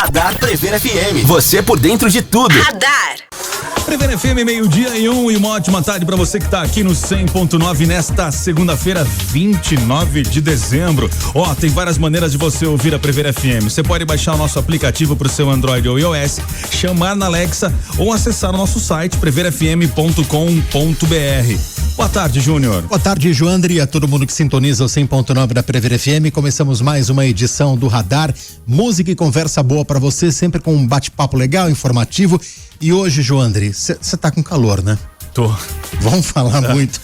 Radar Prever FM. Você por dentro de tudo. Radar. Prever FM, 12:01 e uma ótima tarde pra você que tá aqui no 100.9 nesta segunda-feira, 29 de dezembro. Tem várias maneiras de você ouvir a Prever FM. Você pode baixar o nosso aplicativo pro seu Android ou iOS, chamar na Alexa ou acessar o nosso site preverfm.com.br. Boa tarde, Júnior. Boa tarde, Joandre, a todo mundo que sintoniza o 100.9 da Prever FM. Começamos mais uma edição do Radar, música e conversa boa pra você, sempre com um bate-papo legal, informativo. E hoje, Joandre, você tá com calor, né? Tô. Vamos falar muito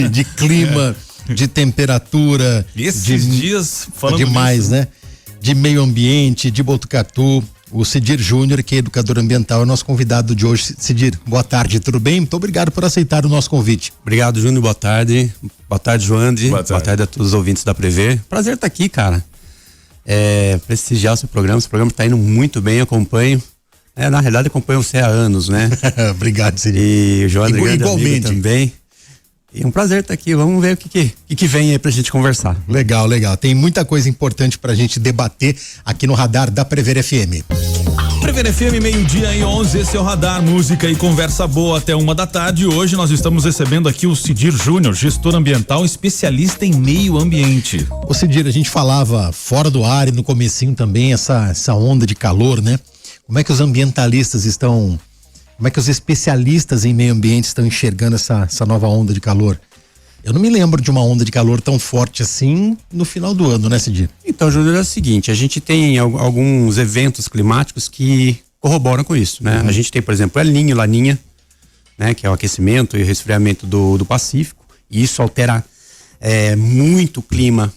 de clima, de temperatura. Esses dias falando demais, disso, né? De meio ambiente, de Botucatu. O Cidir Júnior, que é educador ambiental, é nosso convidado de hoje. Cidir, boa tarde, tudo bem? Muito obrigado por aceitar o nosso convite. Obrigado, Júnior, boa tarde. Boa tarde, Joandre. Boa tarde a todos os ouvintes da Prever. Prazer estar aqui, cara. Prestigiar o seu programa tá indo muito bem, acompanho. Na realidade, acompanho você há anos, né? Obrigado, Cidir. E o Joandre, igualmente também. E um prazer estar aqui, vamos ver o que vem aí pra gente conversar. Legal. Tem muita coisa importante pra gente debater aqui no Radar da Prever FM. Prever FM, 12:11, esse é o Radar, música e conversa boa até 1 da tarde. Hoje nós estamos recebendo aqui o Cidir Júnior, gestor ambiental, especialista em meio ambiente. Ô Cidir, a gente falava fora do ar e no comecinho também essa onda de calor, né? Como é que os ambientalistas estão, como é que os especialistas em meio ambiente estão enxergando essa nova onda de calor? Eu não me lembro de uma onda de calor tão forte assim no final do ano, né, Cidir? Então, Júlio, é o seguinte, a gente tem alguns eventos climáticos que corroboram com isso, né? A gente tem, por exemplo, El Niño e Laninha, né? Que é o aquecimento e o resfriamento do Pacífico, e isso altera muito o clima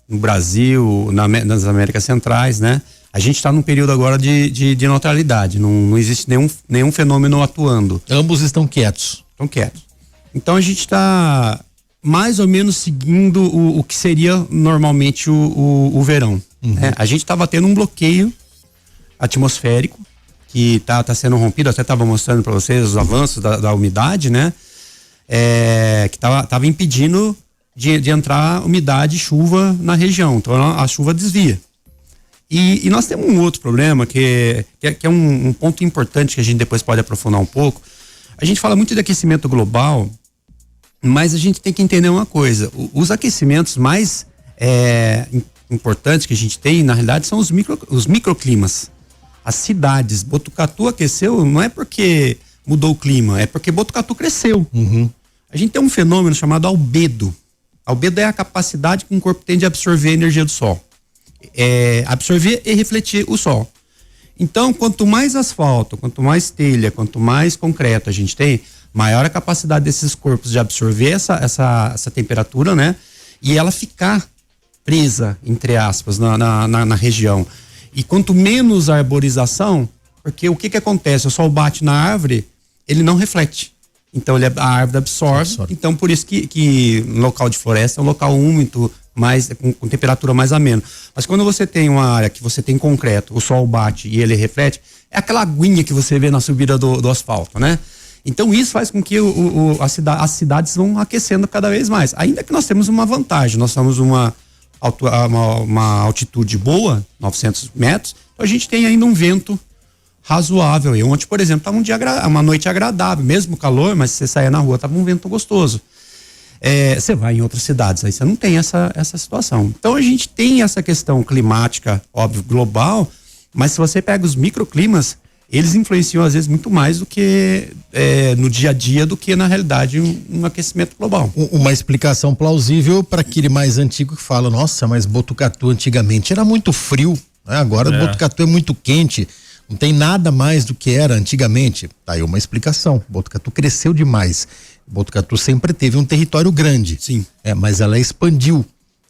no Brasil, nas Américas Centrais, né? A gente está num período agora de neutralidade, não existe nenhum fenômeno atuando. Ambos estão quietos. Então a gente está mais ou menos seguindo o que seria normalmente o verão. Né? A gente estava tendo um bloqueio atmosférico que tá sendo rompido, até estava mostrando para vocês os avanços da umidade, né? Que tava impedindo de entrar umidade e chuva na região, então a chuva desvia. E nós temos um outro problema que é um ponto importante que a gente depois pode aprofundar um pouco. A gente fala muito de aquecimento global, mas a gente tem que entender uma coisa: os aquecimentos mais importantes que a gente tem, na realidade, são os microclimas. As cidades. Botucatu aqueceu não é porque mudou o clima, é porque Botucatu cresceu. A gente tem um fenômeno chamado albedo. Albedo é a capacidade que um corpo tem de absorver a energia do sol. Absorver e refletir o sol. Então, quanto mais asfalto, quanto mais telha, quanto mais concreto a gente tem, maior a capacidade desses corpos de absorver essa temperatura, né? E ela ficar presa, entre aspas, na região. E quanto menos arborização, porque o que acontece? O sol bate na árvore, ele não reflete. Então a árvore absorve. Então por isso que um local de floresta é um local úmido, com temperatura mais amena. Mas quando você tem uma área que você tem concreto, o sol bate e ele reflete, é aquela aguinha que você vê na subida do asfalto, né? Então isso faz com que as cidades vão aquecendo cada vez mais. Ainda que nós temos uma vantagem, nós temos uma altitude boa, 900 metros, então a gente tem ainda um vento razoável. E ontem, por exemplo, estava uma noite agradável, mesmo calor, mas se você saia na rua, estava um vento gostoso. Você vai em outras cidades, aí você não tem essa situação. Então a gente tem essa questão climática, óbvio, global, mas se você pega os microclimas, eles influenciam às vezes muito mais do que no dia a dia do que na realidade um aquecimento global. Uma explicação plausível para aquele mais antigo que fala: nossa, mas Botucatu antigamente era muito frio, né? Agora Botucatu é muito quente, não tem nada mais do que era antigamente. Tá aí uma explicação. Botucatu cresceu demais. Botucatu sempre teve um território grande. Sim. Mas ela expandiu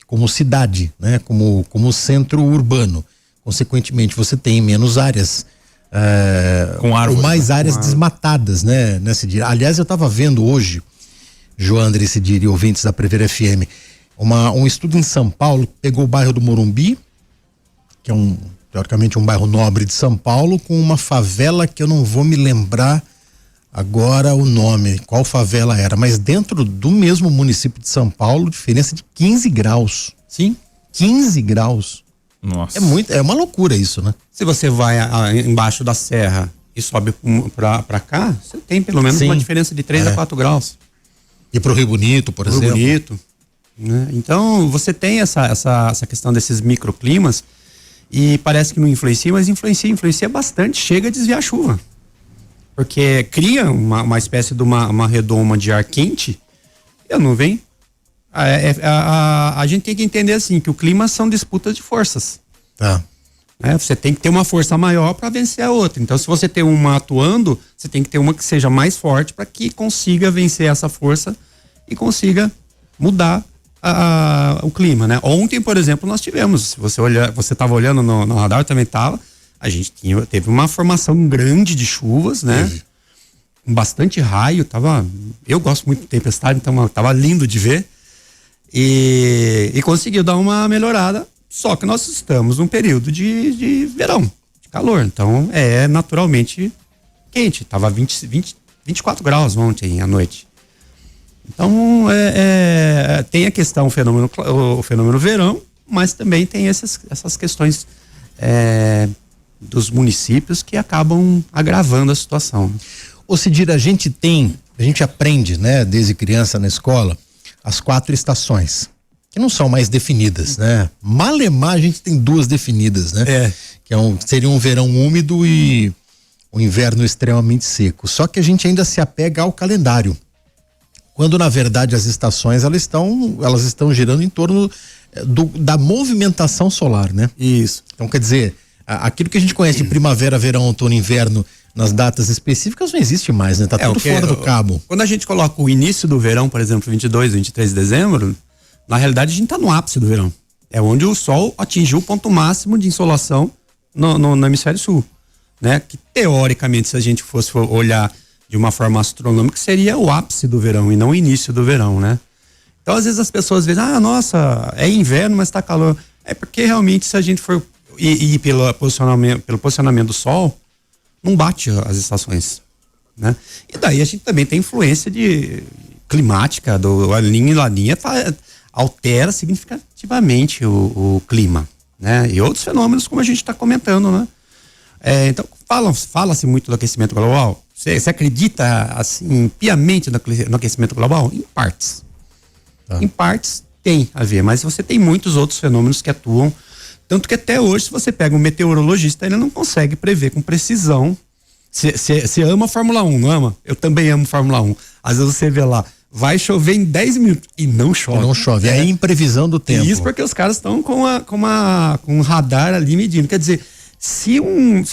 como cidade, né? Como centro urbano. Consequentemente, você tem menos áreas, com árvores, ou mais áreas desmatadas, né? Cidir? Aliás, eu estava vendo hoje, Joandre, Cidir e ouvintes da Prever FM, um estudo em São Paulo, pegou o bairro do Morumbi, que é teoricamente um bairro nobre de São Paulo, com uma favela que eu não vou me lembrar agora o nome, qual favela era, mas dentro do mesmo município de São Paulo, diferença de 15 graus. Sim. 15 graus. Nossa. É uma loucura isso, né? Se você vai embaixo da serra e sobe pra cá, você tem pelo menos Sim. uma diferença de 3 a 4 graus. E pro Rio Bonito, por Rio exemplo. Bonito, né? Então, você tem essa questão desses microclimas e parece que não influencia, mas influencia bastante, chega a desviar a chuva. Porque cria uma espécie de uma redoma de ar quente e a nuvem. A gente tem que entender assim, que o clima são disputas de forças. Tá. Você tem que ter uma força maior para vencer a outra. Então, se você tem uma atuando, você tem que ter uma que seja mais forte para que consiga vencer essa força e consiga mudar o clima, né? Ontem, por exemplo, nós tivemos, se você estava olhando no radar, eu também estava, a gente teve uma formação grande de chuvas, né? Com bastante raio, eu gosto muito de tempestade, então tava lindo de ver e conseguiu dar uma melhorada, só que nós estamos num período de verão, de calor, então é naturalmente quente, tava 24 graus ontem à noite. Então tem a questão, o fenômeno verão, mas também tem essas questões dos municípios que acabam agravando a situação. Ô Cidir, a gente aprende, né, desde criança na escola, as 4 estações, que não são mais definidas, né? Malemar a gente tem 2 definidas, né? Que seria um verão úmido e um inverno extremamente seco. Só que a gente ainda se apega ao calendário. Quando na verdade as estações elas estão girando em torno da movimentação solar, né? Isso. Então quer dizer, aquilo que a gente conhece de primavera, verão, outono, inverno nas datas específicas não existe mais, né? Tá tudo fora do cabo. Quando a gente coloca o início do verão, por exemplo, 22, 23 de dezembro, na realidade a gente tá no ápice do verão. É onde o sol atingiu o ponto máximo de insolação no hemisfério sul, né? Que teoricamente, se a gente fosse olhar de uma forma astronômica, seria o ápice do verão e não o início do verão, né? Então, às vezes as pessoas veem, nossa, é inverno, mas tá calor. É porque realmente, se a gente for ir pelo posicionamento do sol, não bate as estações, né? E daí a gente também tem influência climática, a linha e laninha altera significativamente o clima, né? E outros fenômenos, como a gente está comentando, né? Então, fala-se muito do aquecimento global. Você acredita, assim, piamente no aquecimento global? Em partes. Em partes tem a ver, mas você tem muitos outros fenômenos que atuam, tanto que até hoje, se você pega um meteorologista, ele não consegue prever com precisão. Você ama a Fórmula 1, não ama? Eu também amo Fórmula 1. Às vezes você vê lá, vai chover em 10 minutos e não chove. Não chove, é imprevisão do tempo. Isso porque os caras estão com um radar ali medindo. Quer dizer, se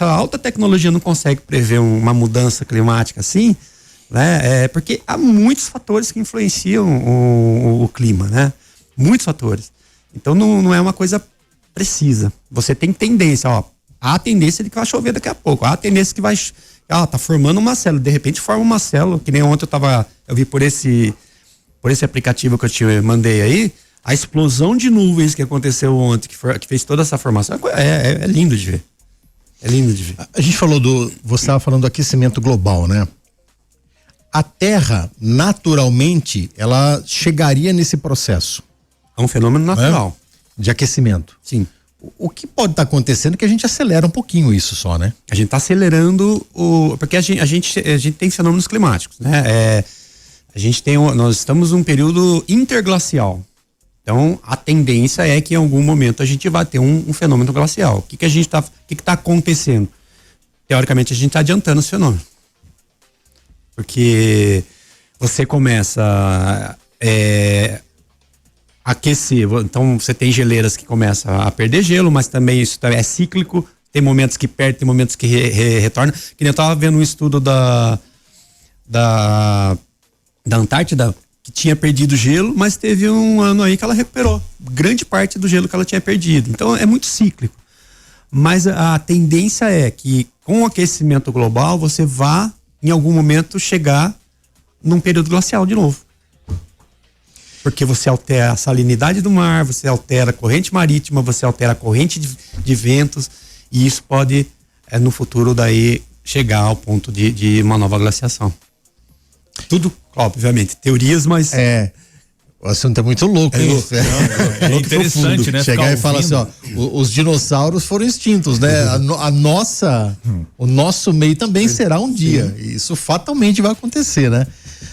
a alta tecnologia não consegue prever uma mudança climática assim, né? Porque há muitos fatores que influenciam o clima, né? Muitos fatores. Então não é uma coisa precisa. Você tem tendência, há a tendência de que vai chover daqui a pouco, há a tendência que vai, tá formando uma célula, de repente forma uma célula, que nem ontem eu vi por esse aplicativo que eu te mandei aí, a explosão de nuvens que aconteceu ontem, que fez toda essa formação, é lindo de ver. É lindo de ver. A gente falou você estava falando do aquecimento global, né? A Terra, naturalmente, ela chegaria nesse processo. É um fenômeno natural. De aquecimento. Sim. O que pode estar acontecendo é que a gente acelera um pouquinho isso só, né? A gente está acelerando porque a gente tem fenômenos climáticos, né? Nós estamos num período interglacial. Então, a tendência é que em algum momento a gente vai ter um fenômeno glacial. O que está acontecendo? Teoricamente, a gente está adiantando esse fenômeno. Porque você começa aquecer, então você tem geleiras que começam a perder gelo, mas também isso é cíclico, tem momentos que perde, tem momentos que retorna, que nem eu tava vendo um estudo da Antártida, que tinha perdido gelo, mas teve um ano aí que ela recuperou grande parte do gelo que ela tinha perdido, então é muito cíclico, mas a tendência é que com o aquecimento global você vá em algum momento chegar num período glacial de novo. Porque você altera a salinidade do mar, você altera a corrente marítima, você altera a corrente de ventos, e isso pode, no futuro, daí chegar ao ponto de uma nova glaciação. Tudo, obviamente, teorias, mas... O assunto é muito louco, hein? É interessante, né? Chegar e falar assim, ó, os dinossauros foram extintos, né? O nosso meio também será um dia. Isso fatalmente vai acontecer, né?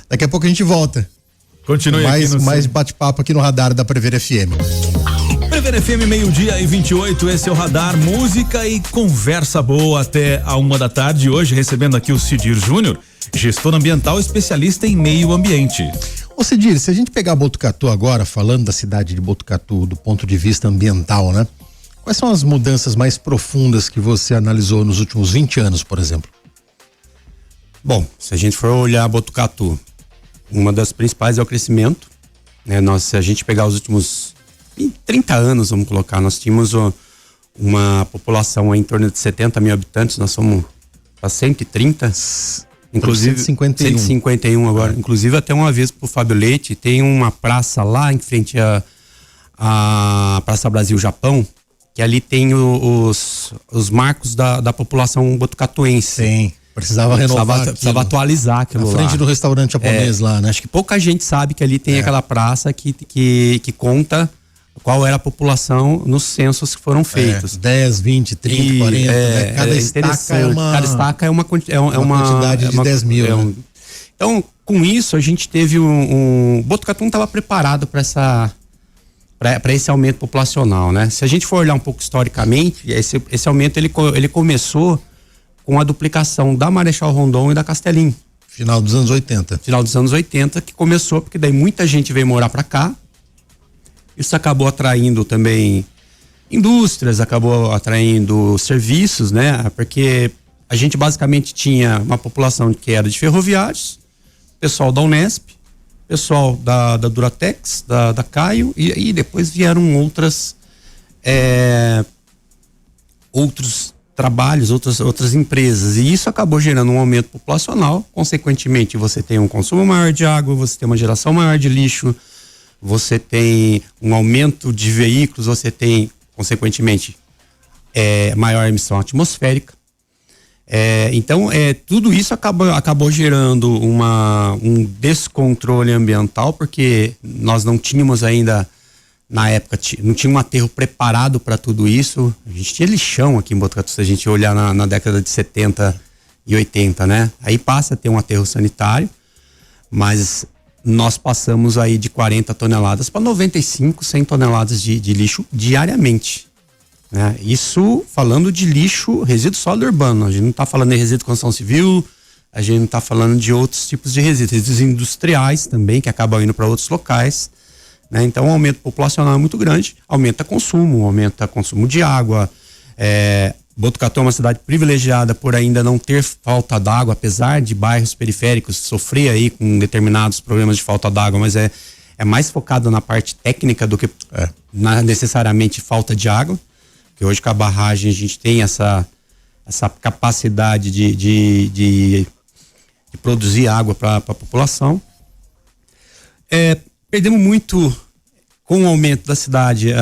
Daqui a pouco a gente volta. Continue mais bate-papo aqui no Radar da Prever FM. Prever FM, 12:28, esse é o Radar, música e conversa boa até a 1h da tarde. Hoje recebendo aqui o Cidir Júnior, gestor ambiental especialista em meio ambiente. Ô Cidir, se a gente pegar Botucatu agora, falando da cidade de Botucatu do ponto de vista ambiental, né? Quais são as mudanças mais profundas que você analisou nos últimos 20 anos, por exemplo? Bom, se a gente for olhar Botucatu, uma das principais é o crescimento, né? Se a gente pegar os últimos 30 anos, vamos colocar, nós tínhamos uma população em torno de 70 mil habitantes, nós somos para 130, inclusive 151 agora. Inclusive, até uma vez pro Fábio Leite, tem uma praça lá em frente a Praça Brasil Japão, que ali tem os marcos da população botucatuense. Tem. Precisava renovar, precisava atualizar aquilo lá. Na frente do restaurante japonês lá, né? Acho que pouca gente sabe que ali tem aquela praça que conta qual era a população nos censos que foram feitos. 10, 20, 30, 40. Né? Cada estaca é uma quantidade de 10 mil. Né? Então, com isso, a gente teve Botucatu não estava preparado para esse aumento populacional, né? Se a gente for olhar um pouco historicamente, esse aumento ele começou com a duplicação da Marechal Rondon e da Castelim. Final dos anos 80. Final dos anos 80 que começou, porque daí muita gente veio morar para cá. Isso acabou atraindo também indústrias, acabou atraindo serviços, né? Porque a gente basicamente tinha uma população que era de ferroviários, pessoal da Unesp, pessoal da Duratex, da Caio, e depois vieram outros trabalhos, outras empresas, e isso acabou gerando um aumento populacional. Consequentemente, você tem um consumo maior de água, você tem uma geração maior de lixo, você tem um aumento de veículos, você tem, consequentemente, maior emissão atmosférica. Então, tudo isso acabou gerando um descontrole ambiental, porque nós não tínhamos ainda, na época, não tinha um aterro preparado para tudo isso. A gente tinha lixão aqui em Botucatu, se a gente olhar na década de 70 e 80, né? Aí passa a ter um aterro sanitário, mas nós passamos aí de 40 toneladas para 95, 100 toneladas de lixo diariamente, né? Isso falando de lixo, resíduo sólido urbano. A gente não está falando de resíduo de construção civil, a gente não está falando de outros tipos de resíduos industriais também, que acabam indo para outros locais, né? Então o aumento populacional é muito grande, aumenta consumo de água. Botucatu é uma cidade privilegiada por ainda não ter falta d'água, apesar de bairros periféricos sofrer aí com determinados problemas de falta d'água, mas é mais focado na parte técnica do que necessariamente falta de água, porque hoje com a barragem a gente tem essa capacidade de produzir água para a população. Perdemos muito com o aumento da cidade,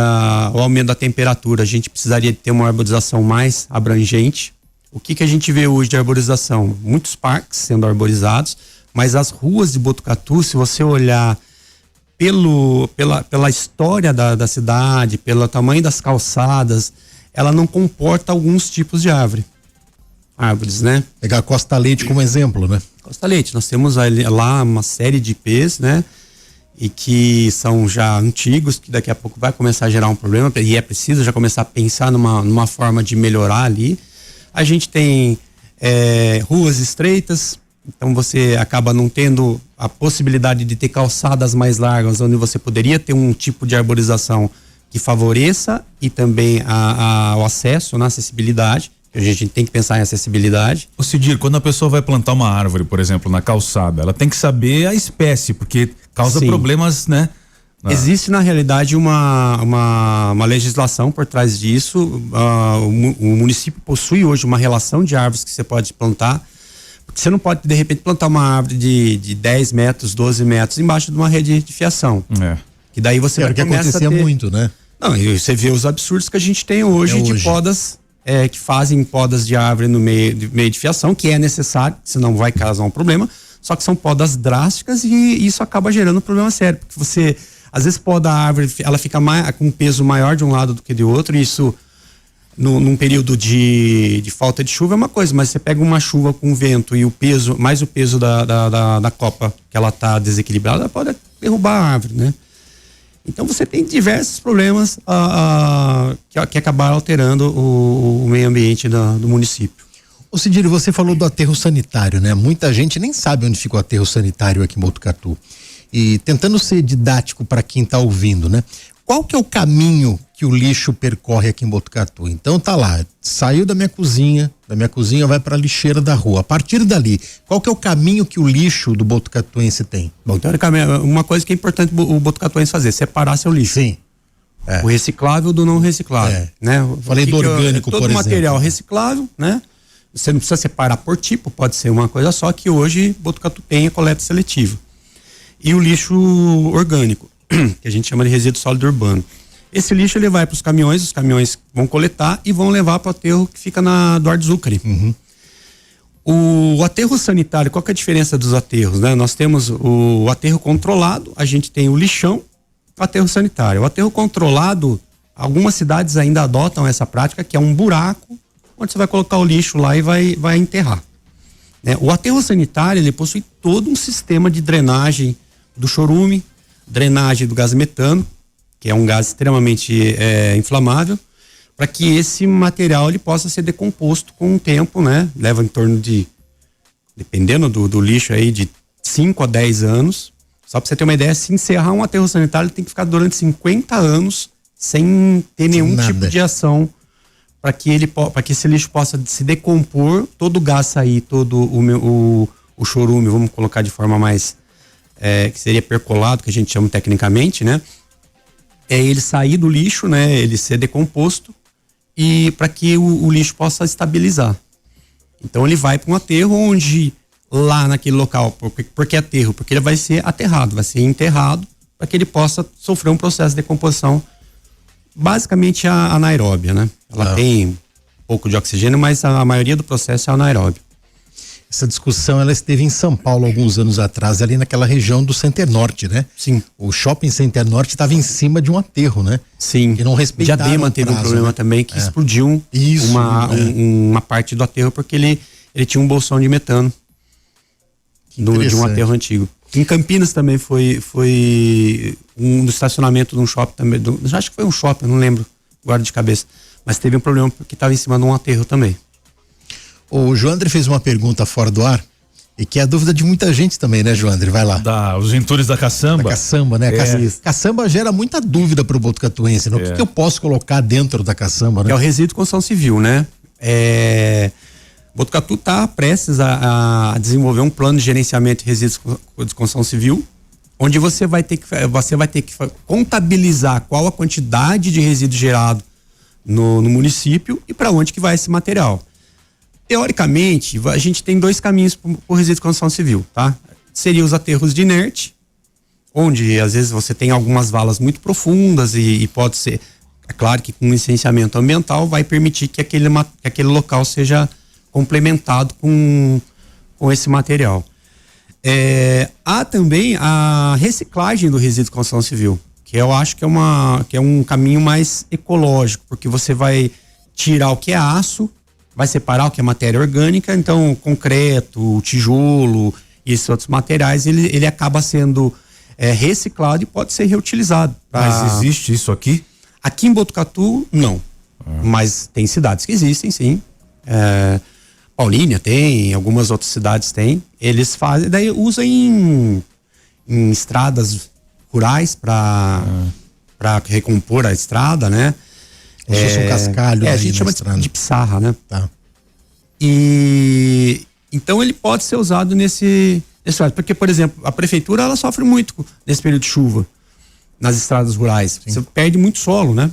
o aumento da temperatura. A gente precisaria ter uma arborização mais abrangente. O que a gente vê hoje de arborização? Muitos parques sendo arborizados, mas as ruas de Botucatu, se você olhar pela história da cidade, pelo tamanho das calçadas, ela não comporta alguns tipos de árvores, né? Pegar a Costa Leite como exemplo, né? Costa Leite, nós temos lá uma série de ipês, né? E que são já antigos, que daqui a pouco vai começar a gerar um problema, e é preciso já começar a pensar numa forma de melhorar ali. A gente tem ruas estreitas, então você acaba não tendo a possibilidade de ter calçadas mais largas, onde você poderia ter um tipo de arborização que favoreça e também o acesso, na acessibilidade. A gente tem que pensar em acessibilidade. Ô Cidir, quando a pessoa vai plantar uma árvore, por exemplo, na calçada, ela tem que saber a espécie, porque causa problemas, né? Existe, na realidade, uma legislação por trás disso. O município possui hoje uma relação de árvores que você pode plantar, porque você não pode, de repente, plantar uma árvore de 10 metros, 12 metros embaixo de uma rede de fiação. Que daí você vai começar a ter... muito, né? Não, e você vê os absurdos que a gente tem hoje de podas... que fazem podas de árvore no meio de fiação, que é necessário, senão vai causar um problema, só que são podas drásticas e isso acaba gerando um problema sério, porque você Às vezes poda a árvore, ela fica com um peso maior de um lado do que de outro, e isso num período de falta de chuva é uma coisa, mas você pega uma chuva com vento e o peso, mais o peso da copa que ela tá desequilibrada, ela pode derrubar a árvore, né? Então você tem diversos problemas que acabaram alterando o meio ambiente do município. Ô Cidírio, você falou do aterro sanitário, né? Muita gente nem sabe onde fica o aterro sanitário aqui em Botucatu. E tentando ser didático para quem está ouvindo, né? Qual que é o caminho que o lixo percorre aqui em Botucatu? Então tá lá, saiu da minha cozinha vai para a lixeira da rua. A partir dali, qual que é o caminho que o lixo do botucatuense tem? Bom, teoricamente, uma coisa que é importante o botucatuense fazer, separar seu lixo. Sim. O reciclável do não reciclável, né? Falei do orgânico, por exemplo. Todo material reciclável, né? Você não precisa separar por tipo, pode ser uma coisa só, que hoje Botucatu tem a coleta seletiva. E o lixo orgânico, que a gente chama de resíduo sólido urbano. Esse lixo ele vai para os caminhões vão coletar e vão levar para o aterro que fica na Eduardo Zuccari. O aterro sanitário, qual que é a diferença dos aterros, né? Nós temos o aterro controlado, a gente tem o lixão, o aterro sanitário. O aterro controlado, algumas cidades ainda adotam essa prática, que é um buraco onde você vai colocar o lixo lá e vai enterrar. Né? O aterro sanitário, ele possui todo um sistema de drenagem do chorume, drenagem do gás metano, que é um gás extremamente inflamável, para que esse material ele possa ser decomposto com o tempo, né? Leva em torno de, dependendo do lixo aí, de 5 a 10 anos. Só para você ter uma ideia, se encerrar um aterro sanitário, ele tem que ficar durante 50 anos sem ter nenhum tipo de ação para que esse lixo possa se decompor, todo o gás sair, todo o chorume, vamos colocar de forma mais que seria percolado, que a gente chama tecnicamente, né? Ele sair do lixo, né? Ele ser decomposto e para que o lixo possa estabilizar. Então ele vai para um aterro onde lá naquele local, por que aterro? Porque ele vai ser aterrado, vai ser enterrado para que ele possa sofrer um processo de decomposição, basicamente a anaeróbia, né? Ela tem um pouco de oxigênio, mas a maioria do processo é anaeróbio. Essa discussão ela esteve em São Paulo alguns anos atrás, ali naquela região do Center Norte, né? Sim. O shopping Center Norte estava em cima de um aterro, né? Sim. Que não respeitaram Diadema teve um problema, né? Também que explodiu uma parte do aterro porque ele tinha um bolsão de metano de um aterro antigo. Em Campinas também foi um estacionamento de um shopping também, acho que foi um shopping, não lembro, guarda de cabeça, mas teve um problema porque estava em cima de um aterro também. O Joandre fez uma pergunta fora do ar e que é a dúvida de muita gente também, né, Joandre? Vai lá. Os entulhos da caçamba. Da caçamba, né? Caçamba gera muita dúvida pro botucatuense, né? O que eu posso colocar dentro da caçamba, né? É o resíduo de construção civil, né? Botucatu está prestes a desenvolver um plano de gerenciamento de resíduos de construção civil, onde você vai ter que contabilizar qual a quantidade de resíduo gerado no município e para onde que vai esse material. Teoricamente, a gente tem dois caminhos para o resíduo de construção civil, tá? Seria os aterros de inerte, onde às vezes você tem algumas valas muito profundas e pode ser, é claro que com licenciamento ambiental vai permitir que aquele local seja complementado com esse material. Há também a reciclagem do resíduo de construção civil, que eu acho que é um caminho mais ecológico, porque você vai tirar o que é aço, vai separar o que é matéria orgânica, então o concreto, o tijolo e esses outros materiais, ele acaba sendo reciclado e pode ser reutilizado. Mas existe isso aqui? Aqui em Botucatu, não. Mas tem cidades que existem, sim. Paulínia tem, algumas outras cidades tem. Eles fazem, daí usam em estradas rurais para recompor a estrada, né? Como se fosse um cascalho. A gente chama de pissarra, né? Tá. E então ele pode ser usado nesse porque, por exemplo, a prefeitura ela sofre muito nesse período de chuva nas estradas rurais. Sim. Você perde muito solo, né?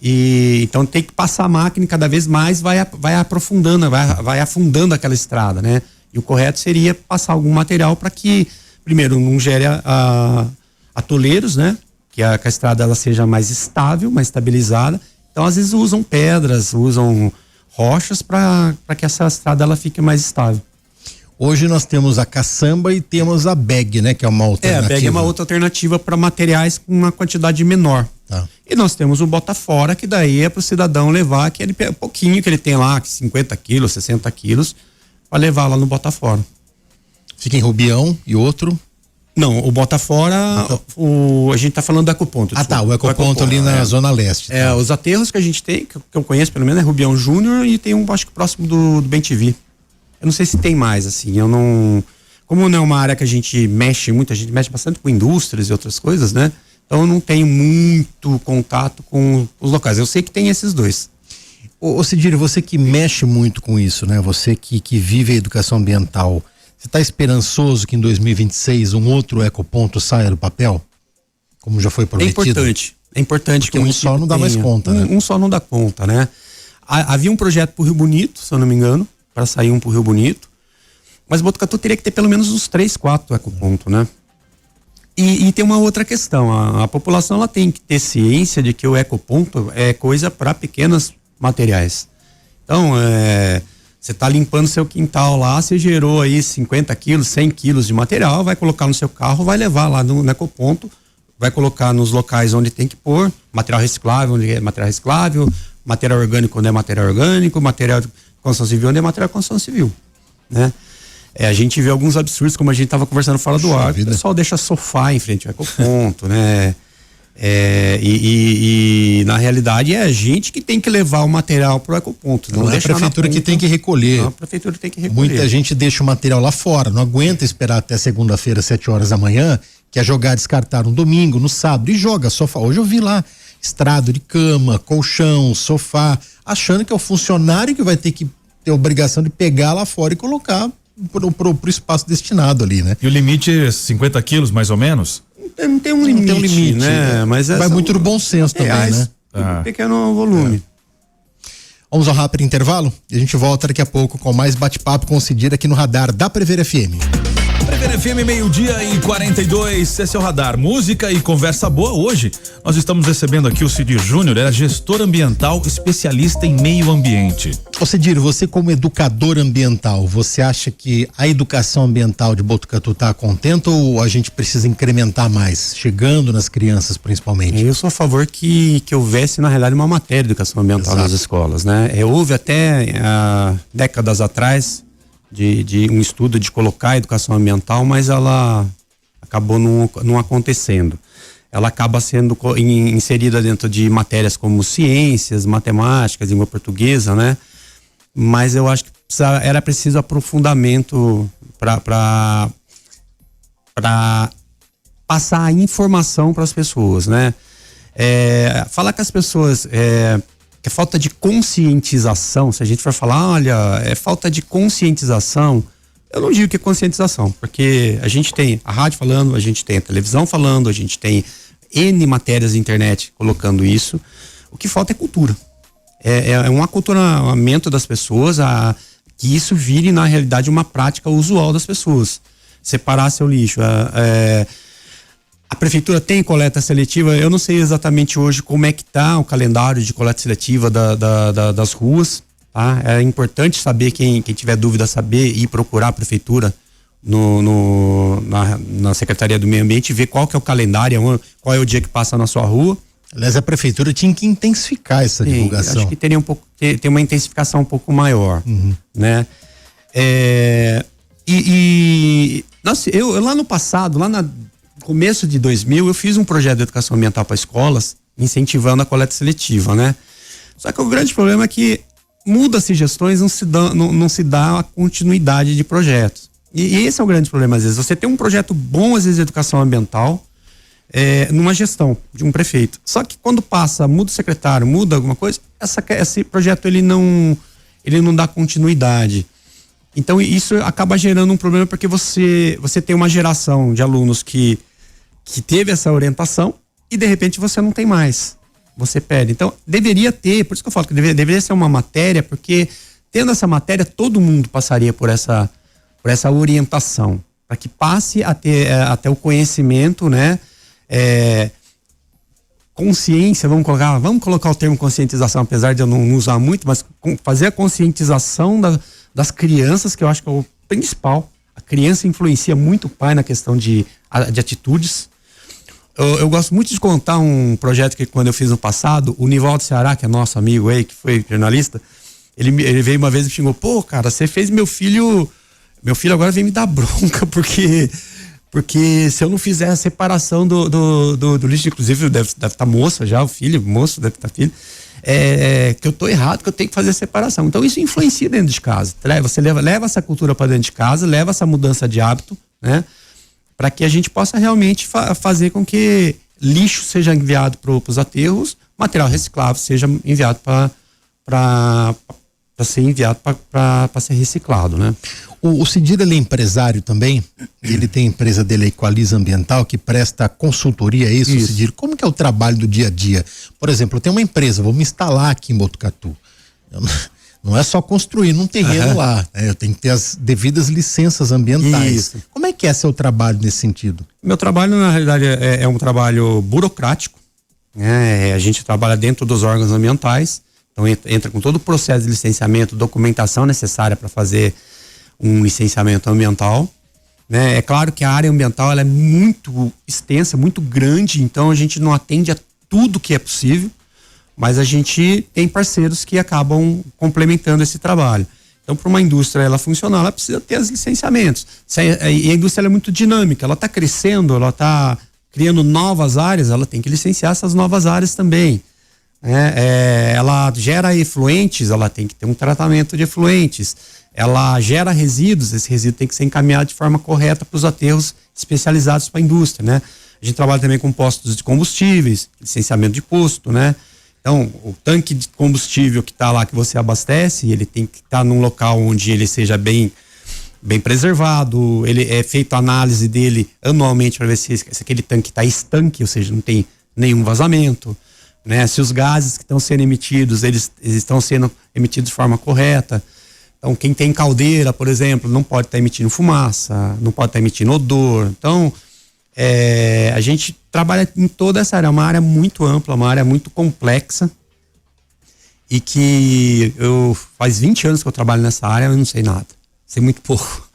E então tem que passar a máquina e cada vez mais vai aprofundando, vai afundando aquela estrada, né? E o correto seria passar algum material para que, primeiro, não gere atoleiros, né? Que a estrada ela seja mais estável, mais estabilizada. Então, às vezes usam pedras, usam rochas para que essa estrada ela fique mais estável. Hoje nós temos a caçamba e temos a bag, né? Que é uma alternativa. A bag é uma outra alternativa para materiais com uma quantidade menor. Tá. E nós temos o bota fora, que daí é para o cidadão levar aquele pouquinho que ele tem lá, 50 quilos, 60 quilos, para levar lá no bota fora. Fica em Rubião e outro? Não, o bota fora, a gente tá falando do ecoponto. Tá, o ecoponto ali na Zona Leste. Tá. Os aterros que a gente tem, que eu conheço pelo menos, é Rubião Júnior e tem um, acho que próximo do BenTV. Eu não sei se tem mais, assim, eu não... Como não é uma área que a gente mexe muito, a gente mexe bastante com indústrias e outras coisas, né? Então eu não tenho muito contato com os locais. Eu sei que tem esses dois. Ô Cidírio, você que mexe muito com isso, né? Você que vive a educação ambiental, você está esperançoso que em 2026 um outro ecoponto saia do papel? Como já foi prometido? É importante porque que um só não dá mais conta, né? Um só não dá conta, né? Havia um projeto pro Rio Bonito, se eu não me engano, para sair um pro Rio Bonito, mas Botucatu teria que ter pelo menos uns 3, 4 ecopontos, né? E tem uma outra questão, a população ela tem que ter ciência de que o ecoponto é coisa para pequenos materiais. Então, você tá limpando seu quintal lá, você gerou aí 50 quilos, 100 quilos de material, vai colocar no seu carro, vai levar lá no ecoponto, vai colocar nos locais onde tem que pôr, material reciclável onde é material reciclável, material orgânico onde é material orgânico, material de construção civil onde é material de construção civil, né? A gente vê alguns absurdos, como a gente estava conversando fora do ar, o pessoal deixa sofá em frente ao ecoponto, né? Na realidade é a gente que tem que levar o material pro ecoponto. Não é a prefeitura que tem que recolher. Não, a prefeitura tem que recolher. Muita gente deixa o material lá fora, não aguenta esperar até segunda-feira, 7 horas da manhã, que é jogar, descartar no domingo, no sábado, e joga sofá. Hoje eu vi lá estrado de cama, colchão, sofá, achando que é o funcionário que vai ter que ter a obrigação de pegar lá fora e colocar pro espaço destinado ali, né? E o limite é 50 quilos, mais ou menos? Não tem um limite, né? Mas vai muito do bom senso também, né? Um pequeno volume. Vamos ao rápido intervalo e a gente volta daqui a pouco com mais bate-papo com o Cidírio aqui no Radar da Prever FM. Prever FM, 12:42, esse é o Radar, música e conversa boa. Hoje nós estamos recebendo aqui o Cidírio Júnior, ele é gestor ambiental, especialista em meio ambiente. Ô Cidírio, você como educador ambiental, você acha que a educação ambiental de Botucatu está contente ou a gente precisa incrementar mais, chegando nas crianças principalmente? Eu sou a favor que houvesse na realidade uma matéria de educação ambiental nas escolas, né? Houve até décadas atrás de um estudo de colocar a educação ambiental, mas ela acabou não acontecendo. Ela acaba sendo inserida dentro de matérias como ciências, matemáticas, língua portuguesa, né? Mas eu acho que era preciso aprofundamento para passar a informação para as pessoas, né? Falar com as pessoas que é falta de conscientização, se a gente for falar, olha, é falta de conscientização, eu não digo que é conscientização, porque a gente tem a rádio falando, a gente tem a televisão falando, a gente tem N matérias na internet colocando isso, o que falta é cultura, é um aculturamento das pessoas, que isso vire na realidade uma prática usual das pessoas, separar seu lixo, a prefeitura tem coleta seletiva, eu não sei exatamente hoje como é que tá o calendário de coleta seletiva das ruas, tá? É importante saber, quem tiver dúvida, saber e procurar a prefeitura na Secretaria do Meio Ambiente e ver qual que é o calendário, qual é o dia que passa na sua rua. Aliás, a prefeitura tinha que intensificar essa divulgação. Acho que teria tem uma intensificação um pouco maior, né? Nossa, eu lá no passado, começo de 2000, eu fiz um projeto de educação ambiental para escolas, incentivando a coleta seletiva, né? Só que o grande problema é que muda-se gestões, não se dá a continuidade de projetos. E esse é o grande problema, às vezes. Você tem um projeto bom, às vezes, de educação ambiental, numa gestão de um prefeito. Só que quando muda o secretário, muda alguma coisa, esse projeto ele não dá continuidade. Então isso acaba gerando um problema, porque você tem uma geração de alunos que teve essa orientação e de repente você não tem mais, você perde. Então deveria ter, por isso que eu falo que deveria ser uma matéria, porque tendo essa matéria todo mundo passaria por essa orientação, para que passe a ter até o conhecimento, né? Consciência, vamos colocar o termo conscientização, apesar de eu não usar muito, mas fazer a conscientização das crianças, que eu acho que é o principal. A criança influencia muito o pai na questão de atitudes. Eu gosto muito de contar um projeto que quando eu fiz no passado, o Nivaldo Ceará, que é nosso amigo aí, que foi jornalista, ele veio uma vez e me xingou, pô, cara, você fez meu filho agora vem me dar bronca, porque se eu não fizer a separação do lixo, inclusive deve estar moça já, moço deve estar filho, que eu tô errado, que eu tenho que fazer a separação. Então isso influencia dentro de casa. Você leva essa cultura para dentro de casa, leva essa mudança de hábito, né? Para que a gente possa realmente fazer com que lixo seja enviado para os aterros, material reciclável seja enviado para ser reciclado, né? O Cidir, ele é empresário também, ele tem a empresa dele, a Equaliza Ambiental, que presta consultoria, isso, Cidir? Como que é o trabalho do dia a dia? Por exemplo, eu tenho uma empresa, vou me instalar aqui em Botucatu. Não é só construir num terreno lá, eu tenho que ter as devidas licenças ambientais. Isso. Como é que é seu trabalho nesse sentido? Meu trabalho, na realidade, é um trabalho burocrático, né? A gente trabalha dentro dos órgãos ambientais, então entra com todo o processo de licenciamento, documentação necessária para fazer um licenciamento ambiental, né? É claro que a área ambiental ela é muito extensa, muito grande, então a gente não atende a tudo que é possível, mas a gente tem parceiros que acabam complementando esse trabalho. Então, para uma indústria ela funcionar, ela precisa ter os licenciamentos. E a indústria ela é muito dinâmica, ela está crescendo, ela está criando novas áreas, ela tem que licenciar essas novas áreas também. Ela gera efluentes, ela tem que ter um tratamento de efluentes. Ela gera resíduos, esse resíduo tem que ser encaminhado de forma correta para os aterros especializados para a indústria, né? A gente trabalha também com postos de combustíveis, licenciamento de posto, né? Então, o tanque de combustível que está lá, que você abastece, ele tem que estar num local onde ele seja bem preservado, ele é feito a análise dele anualmente para ver se aquele tanque está estanque, ou seja, não tem nenhum vazamento, né? Se os gases que estão sendo emitidos, eles estão sendo emitidos de forma correta. Então, quem tem caldeira, por exemplo, não pode estar emitindo fumaça, não pode estar emitindo odor. Então, a gente trabalha em toda essa área, é uma área muito ampla, uma área muito complexa e que faz 20 anos que eu trabalho nessa área, eu não sei nada, sei muito pouco,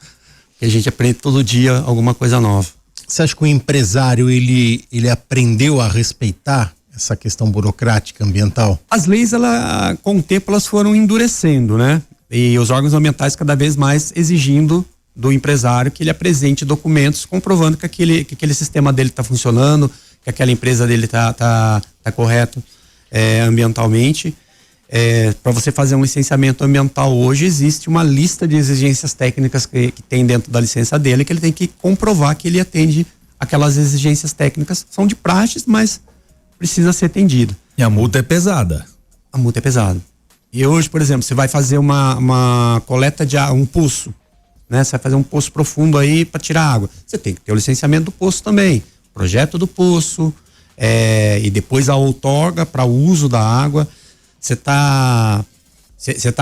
porque a gente aprende todo dia alguma coisa nova. Você acha que o empresário, ele aprendeu a respeitar essa questão burocrática ambiental? As leis, com o tempo, elas foram endurecendo, né? E os órgãos ambientais cada vez mais exigindo do empresário que ele apresente documentos comprovando que aquele sistema dele está funcionando, que aquela empresa dele tá correto ambientalmente. Para você fazer um licenciamento ambiental hoje, existe uma lista de exigências técnicas que tem dentro da licença dele, que ele tem que comprovar que ele atende aquelas exigências técnicas. São de praxe, mas precisa ser atendido. E a multa é pesada. A multa é pesada. E hoje, por exemplo, você vai fazer uma coleta de um poço, né? Você vai fazer um poço profundo aí para tirar água. Você tem que ter o licenciamento do poço também, projeto do poço, e depois a outorga para o uso da água. Você tá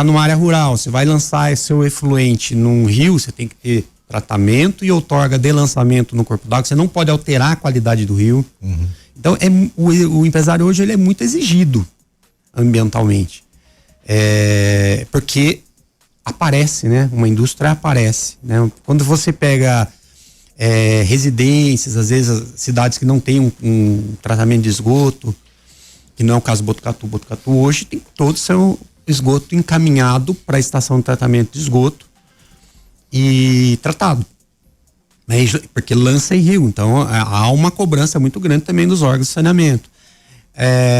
numa área rural, você vai lançar seu efluente num rio, você tem que ter tratamento e outorga de lançamento no corpo d'água. Você não pode alterar a qualidade do rio. Uhum. Então, o empresário hoje ele é muito exigido ambientalmente. Porque aparece, né? Uma indústria aparece, né? Quando você pega residências, às vezes cidades que não têm um tratamento de esgoto, que não é o caso do Botucatu. Botucatu hoje tem todo o seu esgoto encaminhado para a estação de tratamento de esgoto e tratado, né? Porque lança em rio, então há uma cobrança muito grande também dos órgãos de saneamento.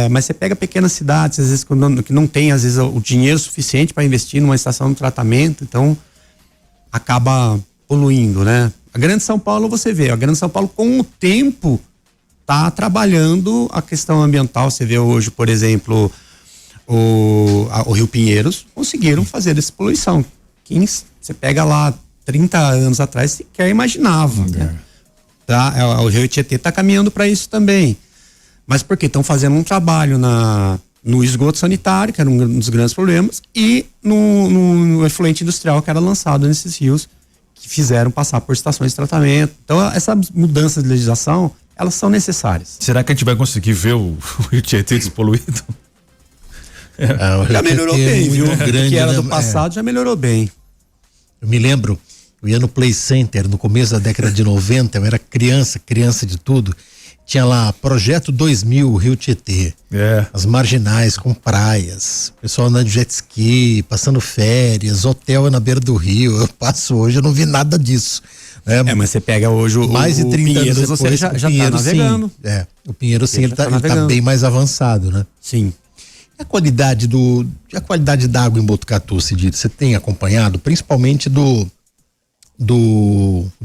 Mas você pega pequenas cidades, às vezes que não tem às vezes o dinheiro suficiente para investir numa estação de tratamento, então acaba poluindo, né? A Grande São Paulo, você vê, a Grande São Paulo com o tempo está trabalhando a questão ambiental. Você vê hoje, por exemplo, o Rio Pinheiros conseguiram fazer essa poluição. Você pega lá 30 anos atrás, sequer imaginava, né? O Rio Tietê está caminhando para isso também. Mas porque estão fazendo um trabalho no esgoto sanitário, que era um dos grandes problemas, e no efluente industrial que era lançado nesses rios, que fizeram passar por estações de tratamento. Então, essas mudanças de legislação, elas são necessárias. Será que a gente vai conseguir ver o Rio Tietê despoluído? Já melhorou bem, viu? Grande, que era do passado, já melhorou bem. Eu me lembro Eu ia no Play Center no começo da década de 90, eu era criança de tudo. Tinha lá Projeto 2000, Rio Tietê. As marginais com praias, pessoal andando de jet ski, passando férias, hotel na beira do rio. Eu passo hoje, eu não vi nada disso. Mas você pega hoje mais de 30 anos depois, você já Pinheiro, tá navegando. Sim, o Pinheiro sim, ele tá bem mais avançado, né? Sim. E a qualidade da água em Botucatu, Cidir, você tem acompanhado, principalmente do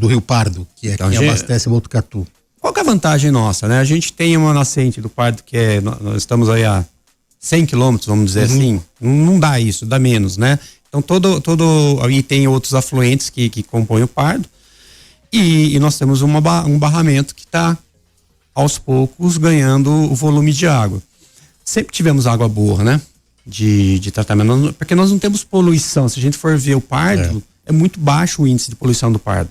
Rio Pardo, que é então, quem abastece Botucatu. Qual que é a vantagem nossa, né? A gente tem uma nascente do Pardo que nós estamos aí a 100 quilômetros, vamos dizer assim. Não dá isso, dá menos, né? Então aí tem outros afluentes que compõem o Pardo e nós temos um barramento que está aos poucos ganhando o volume de água. Sempre tivemos água boa, né? De tratamento, porque nós não temos poluição. Se a gente for ver o Pardo, é muito baixo o índice de poluição do Pardo,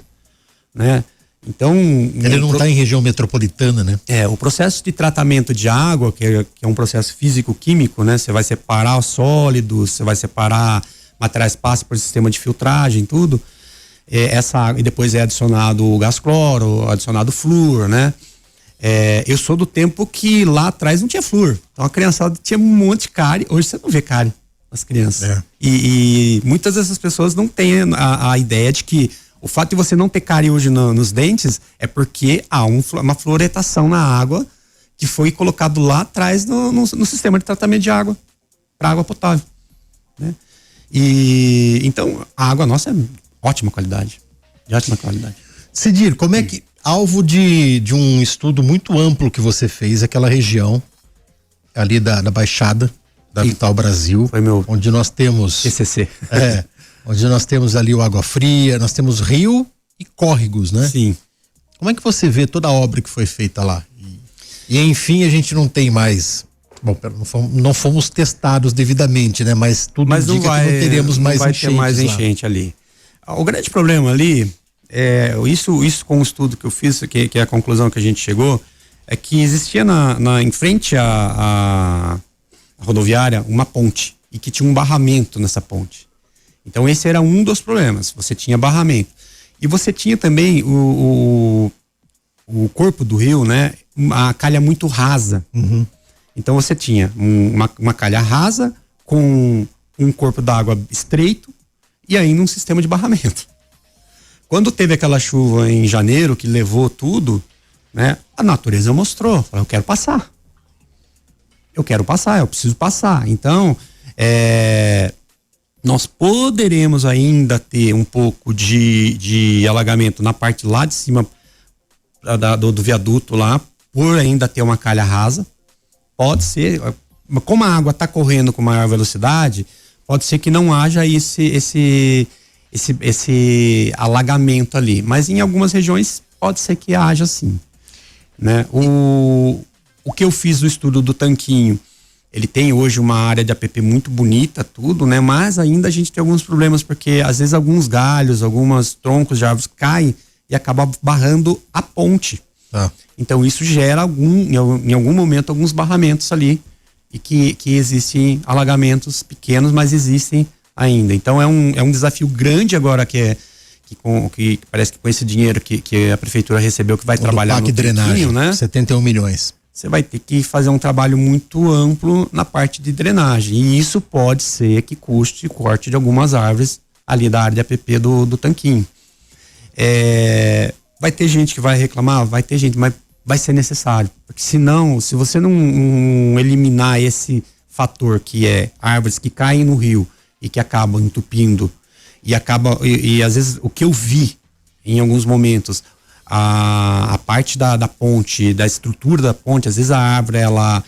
né? Então ele não está em região metropolitana, né? O processo de tratamento de água, que é um processo físico-químico, né? Você vai separar os sólidos, você vai separar materiais que passam por sistema de filtragem, tudo. Essa água, e depois é adicionado o gás cloro, adicionado o flúor, né? Eu sou do tempo que lá atrás não tinha flúor. Então a criançada tinha um monte de cárie. Hoje você não vê cárie nas crianças. E muitas dessas pessoas não têm a ideia de que o fato de você não ter cárie hoje nos dentes é porque há uma fluoretação na água que foi colocado lá atrás no sistema de tratamento de água para água potável, né? E então a água nossa é ótima qualidade, de ótima qualidade. Cidir, como é que, alvo de um estudo muito amplo que você fez, aquela região ali da Baixada da Vital Brasil, onde nós temos TCC. Onde nós temos ali o Água Fria, nós temos rio e córregos, né? Sim. Como é que você vê toda a obra que foi feita lá? E enfim, a gente não tem mais, não fomos testados devidamente, né? Mas tudo indica que não teremos mais enchentes. Vai ter mais enchente ali. O grande problema ali, isso com o estudo que eu fiz, que é a conclusão que a gente chegou, é que existia em frente à rodoviária uma ponte e que tinha um barramento nessa ponte. Então esse era um dos problemas, você tinha barramento. E você tinha também o corpo do rio, né? A calha muito rasa. Então você tinha uma calha rasa com um corpo d'água estreito e ainda um sistema de barramento. Quando teve aquela chuva em janeiro que levou tudo, né? A natureza mostrou, falou, eu quero passar, eu preciso passar. Então, nós poderemos ainda ter um pouco de alagamento na parte lá de cima do viaduto lá, por ainda ter uma calha rasa. Pode ser, como a água está correndo com maior velocidade, pode ser que não haja esse alagamento ali, mas em algumas regiões pode ser que haja sim, né? O que eu fiz do estudo do Tanquinho, ele tem hoje uma área de APP muito bonita, tudo, né? Mas ainda a gente tem alguns problemas, porque às vezes alguns galhos, alguns troncos de árvores caem e acabam barrando a ponte. Então isso gera em algum momento alguns barramentos ali e que existem alagamentos pequenos, mas existem ainda. Então é um desafio grande agora que parece que com esse dinheiro que a prefeitura recebeu, que vai trabalhar no drenagem, né? 71 milhões. Você vai ter que fazer um trabalho muito amplo na parte de drenagem. E isso pode ser que custe o corte de algumas árvores ali da área de APP do Tanquinho. Vai ter gente que vai reclamar? Vai ter gente, mas vai ser necessário. Porque senão, se você não eliminar esse fator que é árvores que caem no rio e que acabam entupindo, e às vezes o que eu vi em alguns momentos, a parte da ponte, da estrutura da ponte, às vezes a árvore ela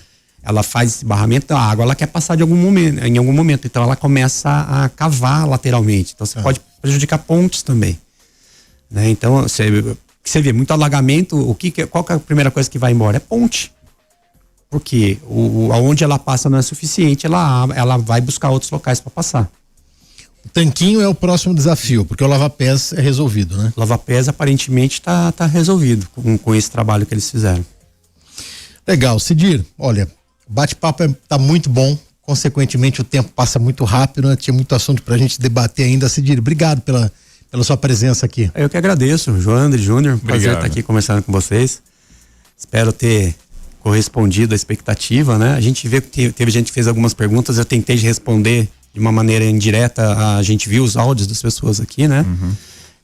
faz esse barramento, a água ela quer passar em algum momento, então ela começa a cavar lateralmente, então você pode prejudicar pontes também, né? Então você vê muito alagamento, qual que é a primeira coisa que vai embora? É ponte, porque aonde ela passa não é suficiente, ela vai buscar outros locais para passar. O Tanquinho é o próximo desafio, porque o lava-pés é resolvido, né? O lava-pés aparentemente tá resolvido com esse trabalho que eles fizeram. Legal, Cidir, olha, o bate-papo tá muito bom, consequentemente o tempo passa muito rápido, né? Tinha muito assunto pra gente debater ainda. Cidir, obrigado pela sua presença aqui. Eu que agradeço, Joandre Júnior, prazer Obrigado. estar aqui conversando com vocês. Espero ter correspondido à expectativa, né? A gente vê que teve gente que fez algumas perguntas, eu tentei responder de uma maneira indireta, a gente viu os áudios das pessoas aqui, né?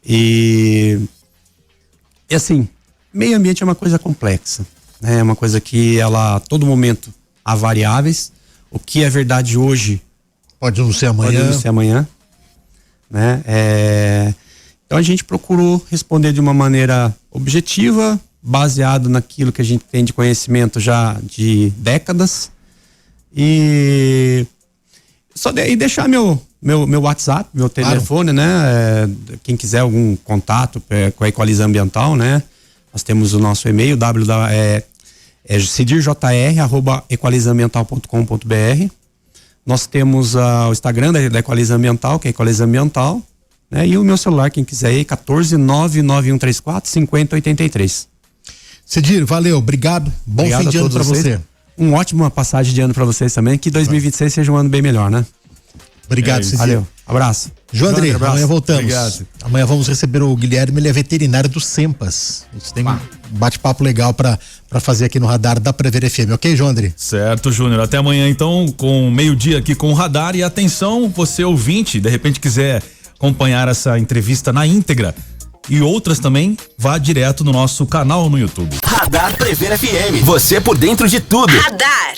E assim, meio ambiente é uma coisa complexa, né? É uma coisa que ela, a todo momento, há variáveis. O que é verdade hoje Pode não ser amanhã. pode não ser amanhã, né? Então a gente procurou responder de uma maneira objetiva, baseado naquilo que a gente tem de conhecimento já de décadas, e deixar meu WhatsApp, meu telefone, né? Quem quiser algum contato com a Equaliza Ambiental, né? Nós temos o nosso e-mail cidirjr@equalizaambiental.com.br. Nós temos o Instagram da Equaliza Ambiental, que é Equaliza Ambiental, né? E o meu celular, quem quiser aí, 14991345083. Cidir, valeu, obrigado. Bom Obrigado fim de a ano todos pra vocês. você. Uma ótima passagem de ano pra vocês também, que 2026 seja um ano bem melhor, né? Obrigado, Cidir. Valeu, abraço. Joandre, Abraço. amanhã voltamos. Obrigado. Amanhã vamos receber o Guilherme, ele é veterinário do Sempas. A gente tem um bate-papo legal pra fazer aqui no radar da Prever FM, ok, Joandre? Certo, Júnior. Até amanhã, então, com meio-dia aqui com o radar. E atenção, você ouvinte, de repente quiser acompanhar essa entrevista na íntegra e outras também, vá direto no nosso canal no YouTube. Radar Prever FM. Você por dentro de tudo. Radar.